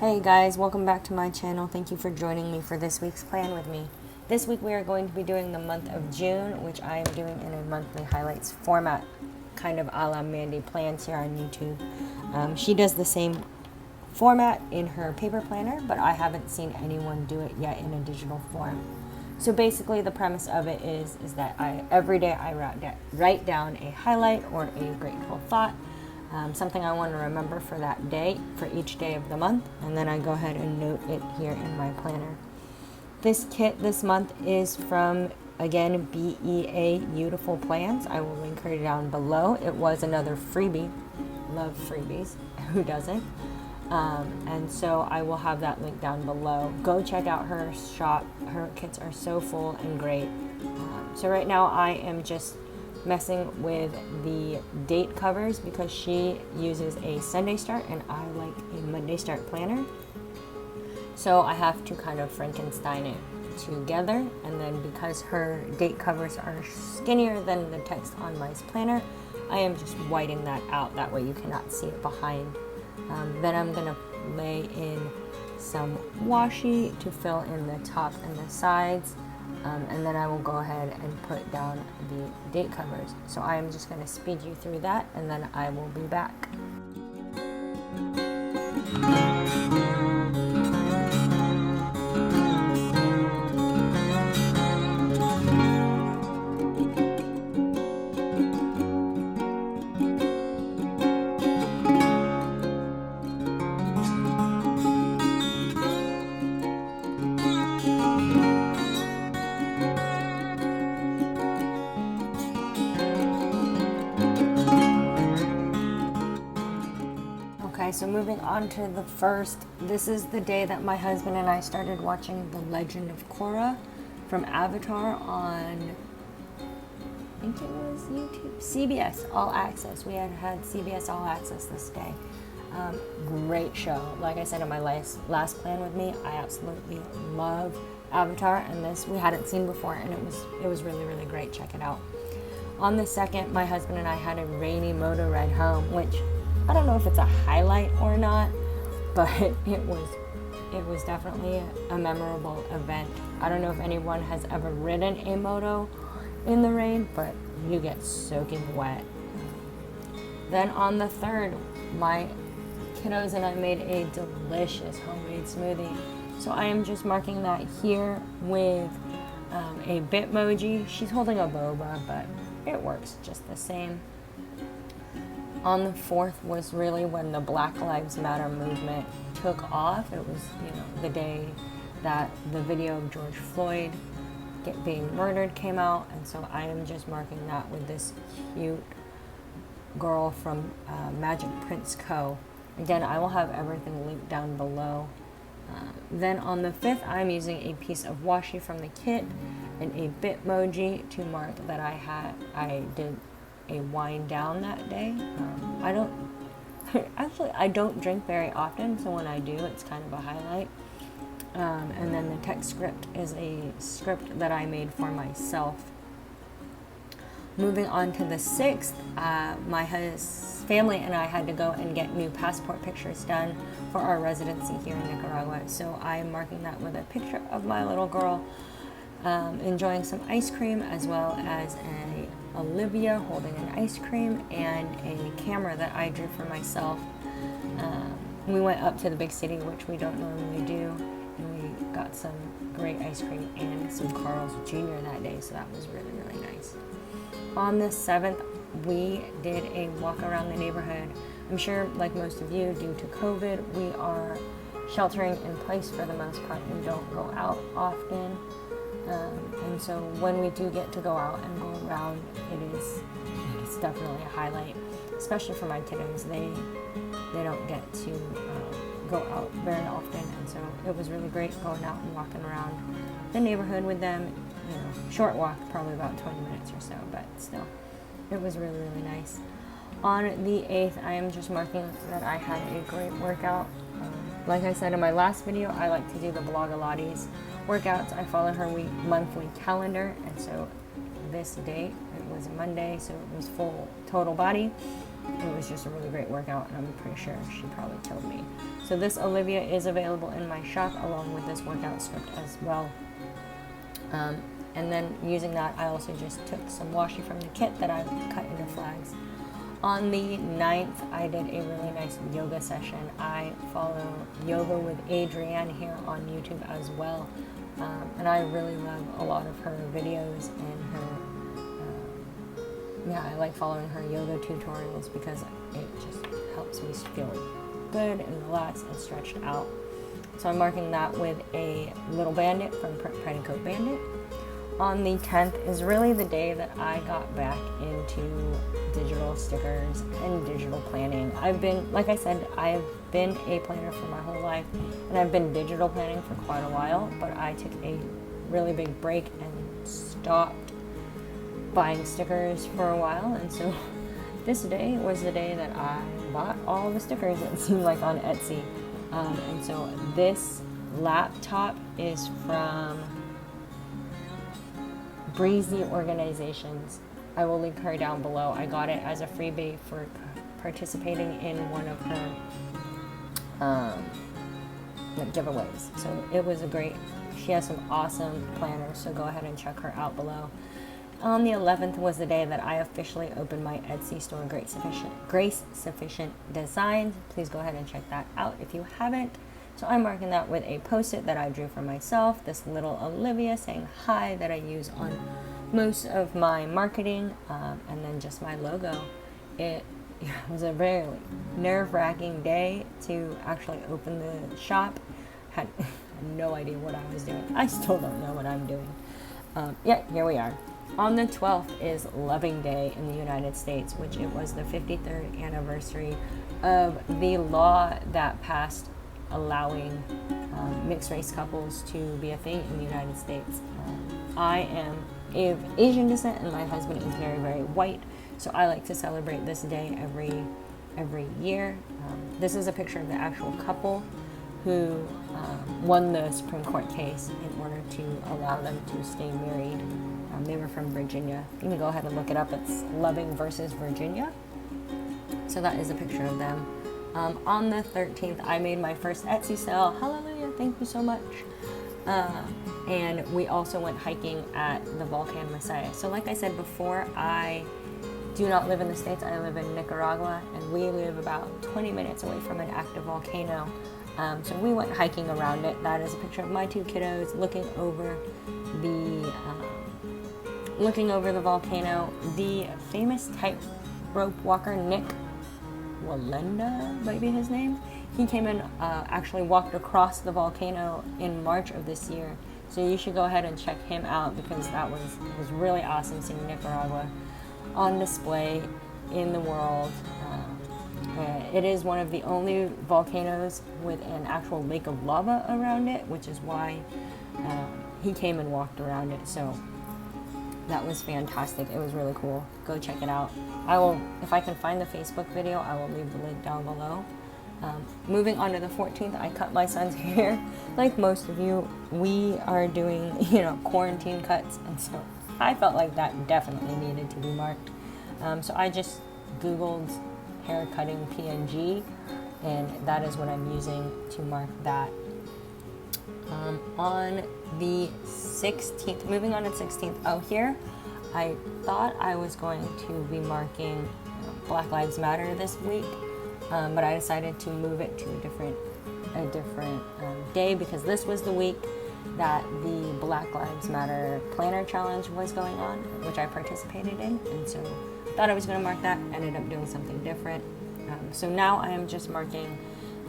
Hey guys, welcome back to my channel. Thank you for joining me for this week's plan with me. This week we are going to be doing the month of June, which I am doing in a monthly highlights format, kind of a la Mandy Plans here on YouTube. She does the same format in her paper planner, but I haven't seen anyone do it yet in a digital form. So basically the premise of it is that every day I write down a highlight or a grateful thought, something I want to remember for that day, for each day of the month, and then I go ahead and note it here in my planner. This kit this month is from, again, BEA Beautiful Plans. I will link her down below. It was another freebie. Love freebies. Who doesn't? And so I will have that link down below. Go check out her shop. Her kits are so full and great. So right now I am just messing with the date covers because she uses a Sunday start and I like a Monday start planner. So I have to kind of Frankenstein it together, and then because her date covers are skinnier than the text on my planner, I am just whiting that out. That way you cannot see it behind. Then I'm going to lay in some washi to fill in the top and the sides. And then I will go ahead and put down the date covers. So I am just going to speed you through that, and then I will be back. Okay, so moving on to the first, this is the day that my husband and I started watching The Legend of Korra from Avatar on, I think it was YouTube, CBS All Access. We had CBS All Access this day. Great show. Like I said in my last plan with me, I absolutely love Avatar, and this we hadn't seen before, and it was really, really great. Check it out. On the second, my husband and I had a rainy motor ride home, which I don't know if it's a highlight or not, but it was definitely a memorable event. I don't know if anyone has ever ridden a moto in the rain, but you get soaking wet. Then on the third, my kiddos and I made a delicious homemade smoothie. So I am just marking that here with a Bitmoji. She's holding a boba, but it works just the same. On the 4th was really when the Black Lives Matter movement took off. It was, the day that the video of George Floyd being murdered came out, and so I am just marking that with this cute girl from Magic Prince Co. Again, I will have everything linked down below. Then on the 5th, I'm using a piece of washi from the kit and a Bitmoji to mark that I did a wind down that day. I don't drink very often, so when I do, it's kind of a highlight. And then the text script is a script that I made for myself. Moving on to the 6th, my family and I had to go and get new passport pictures done for our residency here in Nicaragua. So I am marking that with a picture of my little girl enjoying some ice cream, as well as Olivia holding an ice cream and a camera that I drew for myself. We went up to the big city, which we don't normally do, and we got some great ice cream and some Carl's Jr. that day, so that was really, really nice. On the 7th, we did a walk around the neighborhood. I'm sure, like most of you, due to COVID, we are sheltering in place for the most part and don't go out often. And so when we do get to go out and go around, it's definitely a highlight, especially for my kiddos. They don't get to go out very often, and so it was really great going out and walking around the neighborhood with them. Short walk, probably about 20 minutes or so, but still, it was really, really nice. On the 8th, I am just marking that I had a great workout. Like I said in my last video, I like to do the Blogilates workouts. I follow her monthly calendar, and so this date, it was Monday, so it was full total body. it was just a really great workout, and I'm pretty sure she probably told me. So this Olivia is available in my shop along with this workout script as well. And then using that, I also just took some washi from the kit that I cut into flags. On the 9th, I did a really nice yoga session. I follow Yoga with Adrienne here on YouTube as well. And I really love a lot of her videos and her, I like following her yoga tutorials because it just helps me feel good and relaxed and stretched out. So I'm marking that with a little bandit from Petticoat Bandit. On the 10th is really the day that I got back into digital stickers and digital planning. I've been, like I said, I've been a planner for my whole life, and I've been digital planning for quite a while, but I took a really big break and stopped buying stickers for a while, and so this day was the day that I bought all the stickers, it seemed like, on Etsy. And so this laptop is from Breezy Organizations. I will link her down below. I got it as a freebie for participating in one of her giveaways. So it was she has some awesome planners, so go ahead and check her out below. On the 11th was the day that I officially opened my Etsy store, Grace Sufficient Designs. Please go ahead and check that out if you haven't. So I'm marking that with a post-it that I drew for myself, this little Olivia saying hi that I use on most of my marketing, and then just my logo. It was a very nerve-wracking day to actually open the shop. Had no idea what I was doing. I still don't know what I'm doing. Here we are. On the 12th is Loving Day in the United States, which it was the 53rd anniversary of the law that passed allowing mixed race couples to be a thing in the United States. I am of Asian descent, and my husband is very, very white, so I like to celebrate this day every year. This is a picture of the actual couple who won the Supreme Court case in order to allow them to stay married. They were from Virginia. You can go ahead and look it up. It's Loving versus Virginia. So that is a picture of them. On the 13th, I made my first Etsy sale. Hallelujah, thank you so much. And we also went hiking at the Volcan Messiah. So like I said before, I do not live in the States. I live in Nicaragua, and we live about 20 minutes away from an active volcano. So we went hiking around it. That is a picture of my two kiddos looking over the volcano. The famous tightrope walker, Nick Walenda, might be his name. He came and actually walked across the volcano in March of this year. So you should go ahead and check him out because it was really awesome seeing Nicaragua on display in the world. It is one of the only volcanoes with an actual lake of lava around it, which is why he came and walked around it. So that was fantastic. It was really cool. Go check it out. If I can find the Facebook video, I will leave the link down below. Moving on to the 14th, I cut my son's hair. Like most of you, we are doing, quarantine cuts, and so I felt like that definitely needed to be marked. So I just Googled hair cutting PNG, and that is what I'm using to mark that. On the 16th, moving on to the 16th, here, I thought I was going to be marking Black Lives Matter this week, but I decided to move it to a different day because this was the week that the Black Lives Matter Planner Challenge was going on, which I participated in, and so thought I was going to mark that, ended up doing something different. So now I am just marking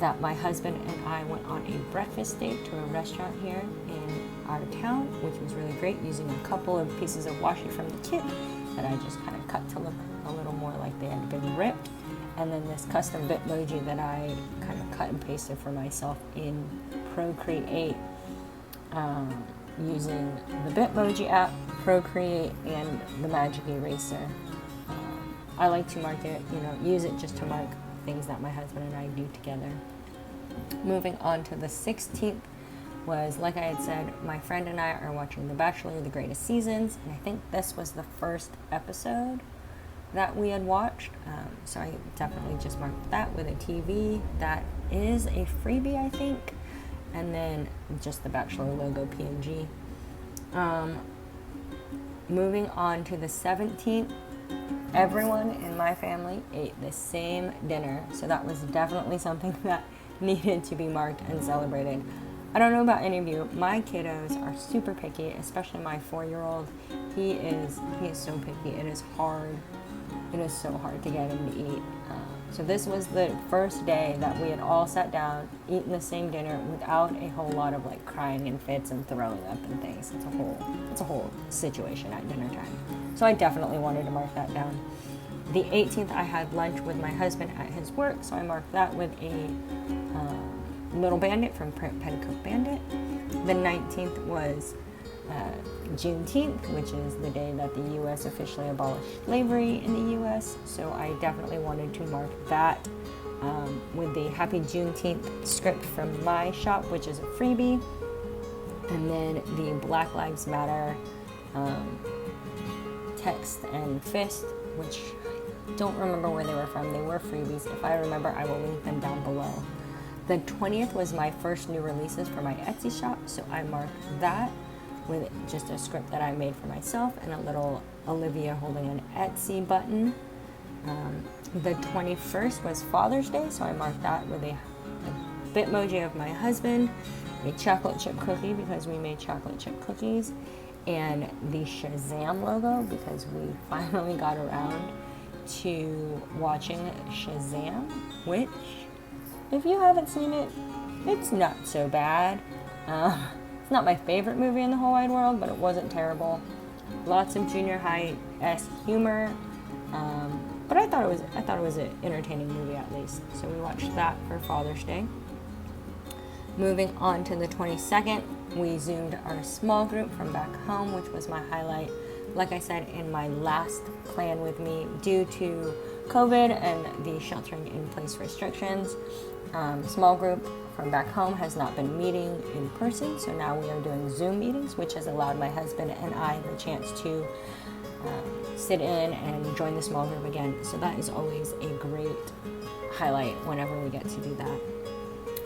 that my husband and I went on a breakfast date to a restaurant here in our town, which was really great, using a couple of pieces of washi from the kit that I just kind of cut to look a little more like they had been ripped, and then this custom Bitmoji that I kind of cut and pasted for myself in Procreate, using the Bitmoji app, Procreate, and the Magic Eraser. I like to mark it, use it just to mark things that my husband and I do together. Moving on to the 16th was, like I had said, my friend and I are watching The Bachelor: The Greatest Seasons, and I think this was the first episode. that we had watched. So I definitely just marked that with a TV. That is a freebie, I think. And then just the Bachelor logo PNG. Moving on to the 17th, everyone in my family ate the same dinner. So that was definitely something that needed to be marked and celebrated. I don't know about any of you, my kiddos are super picky, especially my 4-year-old. He is so picky. It is hard. It is so hard to get him to eat. So this was the first day that we had all sat down, eaten the same dinner without a whole lot of like crying and fits and throwing up and things. It's a whole situation at dinner time. So I definitely wanted to mark that down. The 18th, I had lunch with my husband at his work, so I marked that with a Little Bandit from Petticoat Bandit. The 19th was Juneteenth, which is the day that the U.S. officially abolished slavery in the U.S. So I definitely wanted to mark that with the Happy Juneteenth script from my shop, which is a freebie. And then the Black Lives Matter text and fist, which I don't remember where they were from. They were freebies. If I remember, I will link them down below. The 20th was my first new releases for my Etsy shop, so I marked that with just a script that I made for myself and a little Olivia holding an Etsy button. The 21st was Father's Day, so I marked that with a Bitmoji of my husband, a chocolate chip cookie because we made chocolate chip cookies, and the Shazam logo because we finally got around to watching Shazam, which, if you haven't seen it, it's not so bad. It's not my favorite movie in the whole wide world, but it wasn't terrible. Lots of junior high-esque humor, but I thought it was an entertaining movie at least. So we watched that for Father's Day. Moving on to the 22nd, we zoomed our small group from back home, which was my highlight. Like I said in my last plan with me, due to COVID and the sheltering in place restrictions, small group from back home has not been meeting in person, so now we are doing Zoom meetings, which has allowed my husband and I the chance to sit in and join the small group again. So that is always a great highlight whenever we get to do that.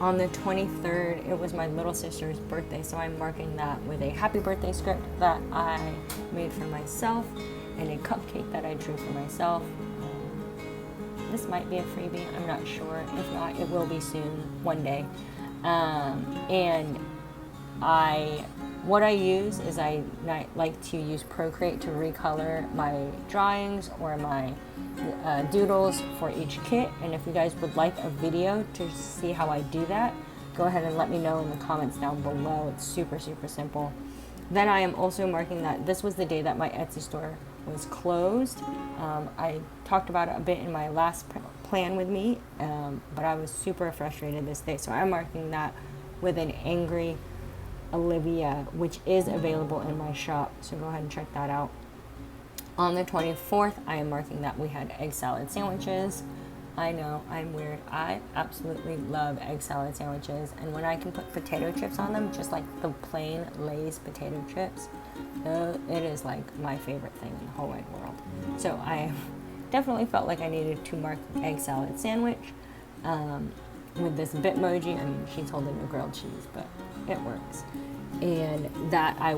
On the 23rd, it was my little sister's birthday, so I'm marking that with a happy birthday script that I made for myself and a cupcake that I drew for myself. This might be a freebie, I'm not sure. If not, it will be soon, one day. And what I use is I like to use Procreate to recolor my drawings or my doodles for each kit. And if you guys would like a video to see how I do that, go ahead and let me know in the comments down below. It's super, super simple. Then I am also marking that this was the day that my Etsy store was closed. I talked about it a bit in my last plan with me, but I was super frustrated this day. So I'm marking that with an angry Olivia, which is available in my shop. So go ahead and check that out. On the 24th, I am marking that we had egg salad sandwiches. I know, I'm weird. I absolutely love egg salad sandwiches. And when I can put potato chips on them, just like the plain Lay's potato chips, it is like my favorite thing in the whole wide world. So I definitely felt like I needed to mark egg salad sandwich with this Bitmoji. I mean, she's holding a grilled cheese, but it works. And that I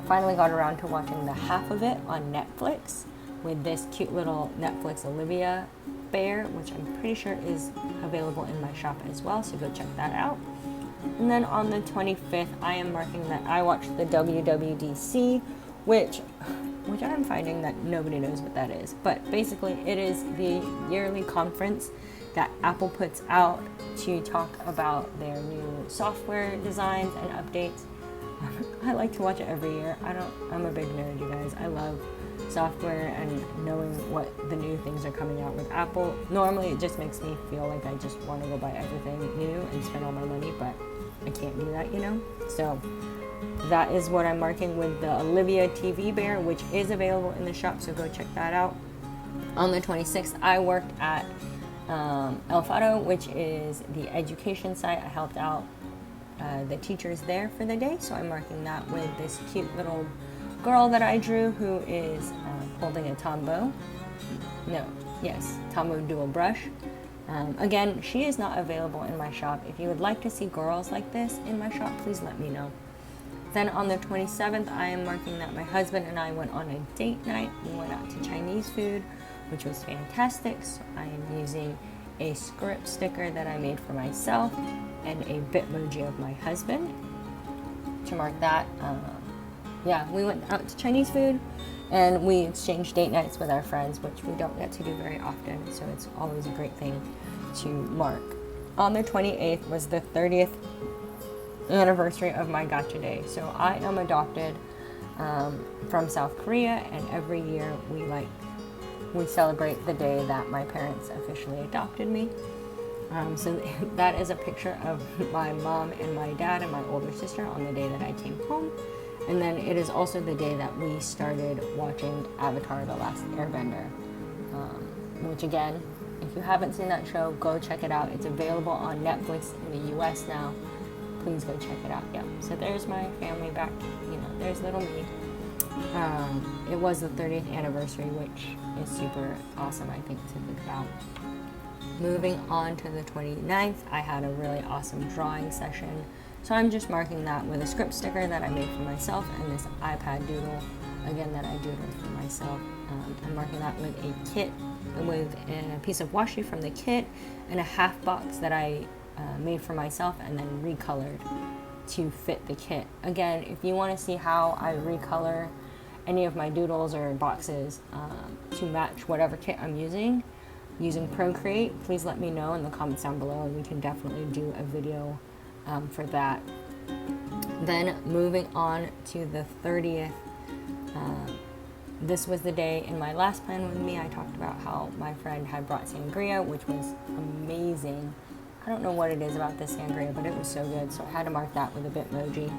finally got around to watching the half of it on Netflix with this cute little Netflix Olivia bear, which I'm pretty sure is available in my shop as well, so go check that out. And then on the 25th, I am marking that I watched the WWDC, which I'm finding that nobody knows what that is. But basically, it is the yearly conference that Apple puts out to talk about their new software designs and updates. I like to watch it every year. I'm a big nerd, you guys. I love software and knowing what the new things are coming out with Apple. Normally, it just makes me feel like I just want to go buy everything new and spend all my money, but I can't do that, you know? So that is what I'm marking with the Olivia TV bear, which is available in the shop, so go check that out. On the 26th, I worked at El Fado, which is the education site. I helped out the teachers there for the day, so I'm marking that with this cute little girl that I drew who is holding a tombow. No, yes, Tamu Dual Brush. Again, she is not available in my shop. If you would like to see girls like this in my shop, please let me know. Then on the 27th, I am marking that my husband and I went on a date night. We went out to Chinese food, which was fantastic. So I am using a script sticker that I made for myself and a Bitmoji of my husband to mark that. Yeah, we went out to Chinese food and we exchanged date nights with our friends, which we don't get to do very often, so it's always a great thing to mark. On the 28th was the 30th anniversary of my Gotcha Day. So I am adopted from South Korea, and every year we celebrate the day that my parents officially adopted me. So that is a picture of my mom and my dad and my older sister on the day that I came home. And then it is also the day that we started watching Avatar: The Last Airbender, which again, if you haven't seen that show, go check it out. It's available on Netflix in the US now. Please go check it out. Yeah, so there's my family back, there's little me. It was the 30th anniversary, which is super awesome, I think, to think about. Moving on to the 29th, I had a really awesome drawing session. So I'm just marking that with a script sticker that I made for myself and this iPad doodle, again, that I doodled for myself. I'm marking that with a kit, with a piece of washi from the kit and a half box that I made for myself and then recolored to fit the kit. Again, if you want to see how I recolor any of my doodles or boxes to match whatever kit I'm using Procreate, please let me know in the comments down below and we can definitely do a video for that. Then moving on to the 30th, this was the day in my last plan with me I talked about how my friend had brought sangria, which was amazing. I don't know what it is about this sangria, but it was so good, so I had to mark that with a Bitmoji.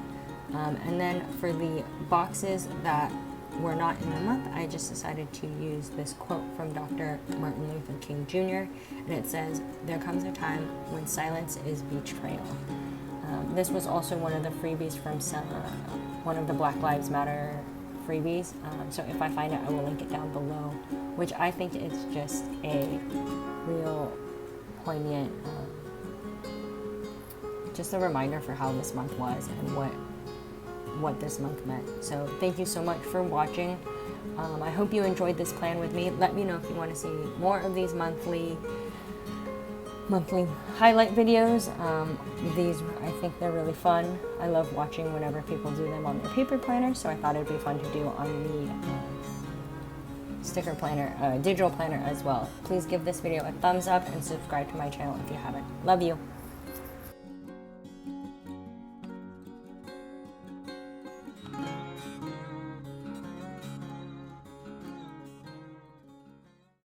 And then for the boxes that were not in the month, I just decided to use this quote from Dr. Martin Luther King Jr., and it says, "There comes a time when silence is betrayal." This was also one of the freebies from one of the Black Lives Matter freebies, so if I find it, I will link it down below, which I think is just a real poignant, just a reminder for how this month was and what this month meant. So thank you so much for watching. I hope you enjoyed this plan with me. Let me know if you want to see more of these monthly highlight videos. These, I think they're really fun. I love watching whenever people do them on their paper planner, so I thought it'd be fun to do on the sticker planner, digital planner as well. Please give this video a thumbs up and subscribe to my channel if you haven't. Love you.